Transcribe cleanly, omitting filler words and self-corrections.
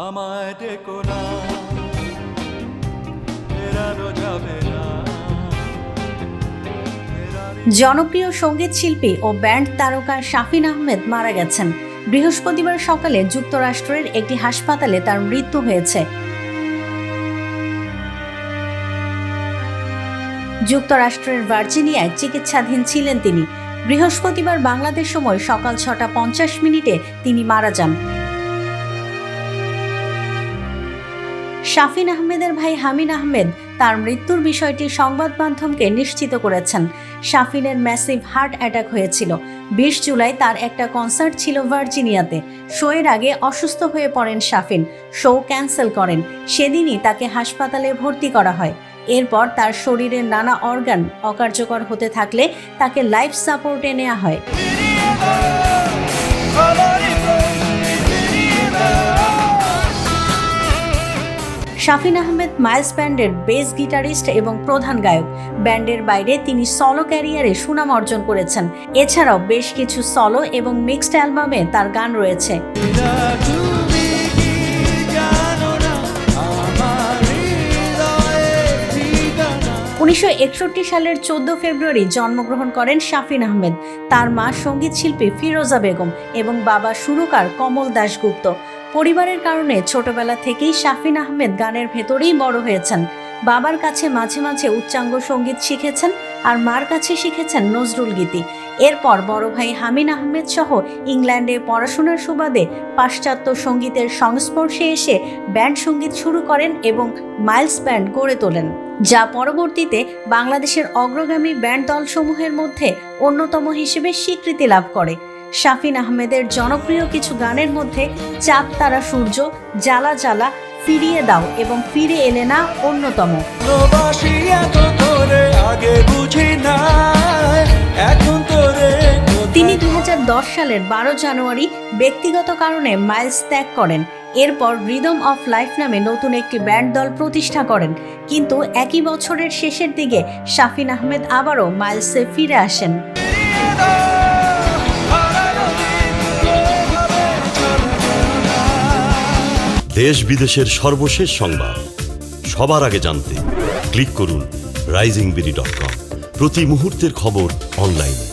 আমায় ডেকো না, ফেরানো যাবে না। জনপ্রিয় সঙ্গীত শিল্পী ও ব্যান্ড তারকা শাফিন আহমেদ মারা গেছেন। বৃহস্পতিবার সকালে যুক্তরাষ্ট্রের একটি হাসপাতালে তার মৃত্যু হয়েছে। যুক্তরাষ্ট্রের ভার্জিনিয়ায় চিকিৎসাধীন ছিলেন তিনি। বৃহস্পতিবার বাংলাদেশ সময় সকাল 6:50 তিনি মারা যান। শাফিন আহমেদের ভাই হামিন আহমেদ তার মৃত্যুর বিষয়টি সংবাদ মাধ্যমকে নিশ্চিত করেছেন। শাফিনের ম্যাসিভ হার্ট অ্যাটাক হয়েছিল। 20 জুলাই তার একটা কনসার্ট ছিল ভার্জিনিয়াতে। শোয়ের আগে অসুস্থ হয়ে পড়েন শাফিন। শো ক্যান্সেল করেন। সেদিনই তাকে হাসপাতালে ভর্তি করা হয়। এরপর তার শরীরের নানা অর্গান অকার্যকর হতে থাকলে তাকে লাইফ সাপোর্টে নেওয়া হয়। শাফিন আহমেদ মাইলস ব্যান্ডের বেস গিটারিস্ট এবং প্রধান গায়ক। ব্যান্ডের বাইরে তিনি সলো ক্যারিয়ারে সুনাম অর্জন করেছেন। এছাড়াও বেশ কিছু সলো এবং মিক্সড অ্যালবামে তার গান রয়েছে। 1961 সালের 14 ফেব্রুয়ারি জন্মগ্রহণ করেন শাফিন আহমেদ। তার মা সঙ্গীত শিল্পী ফিরোজা বেগম এবং বাবা সুরকার কমল দাশগুপ্ত। পরিবারের কারণে ছোটবেলা থেকেই শাফিন আহমেদ গানের ভেতরেই বড় হয়েছেন। বাবার কাছে মাঝে মাঝে উচ্চাঙ্গ সঙ্গীত শিখেছেন আর মার কাছে শিখেছেন নজরুল গীতি। এরপর বড় ভাই হামিন আহমেদ সহ ইংল্যান্ডে পড়াশোনার সুবাদে পাশ্চাত্য সঙ্গীতের সংস্পর্শে এসে ব্যান্ড সঙ্গীত শুরু করেন এবং মাইলস ব্যান্ড গড়ে তোলেন, যা পরবর্তীতে বাংলাদেশের অগ্রগামী ব্যান্ড দলসমূহের মধ্যে অন্যতম হিসেবে স্বীকৃতি লাভ করে। শাফিন আহমেদের জনপ্রিয় কিছু গানের মধ্যে চাঁদ তারা সূর্য, জ্বালা জ্বালা, ফিরিয়ে দাও এবং ফিরে এলে না অন্যতম। তিনি 2010 সালের 12 জানুয়ারি ব্যক্তিগত কারণে মাইলস ত্যাগ করেন। এরপর রিদম অফ লাইফ নামে নতুন একটি ব্যান্ড দল প্রতিষ্ঠা করেন। কিন্তু একই বছরের শেষের দিকে শাফিন আহমেদ আবারও মাইলসে ফিরে আসেন। দেশ বিদেশের সর্বশেষ সংবাদ সবার আগে জানতে ক্লিক করুন risingbeauty.com। প্রতি মুহূর্তের খবর অনলাইনে।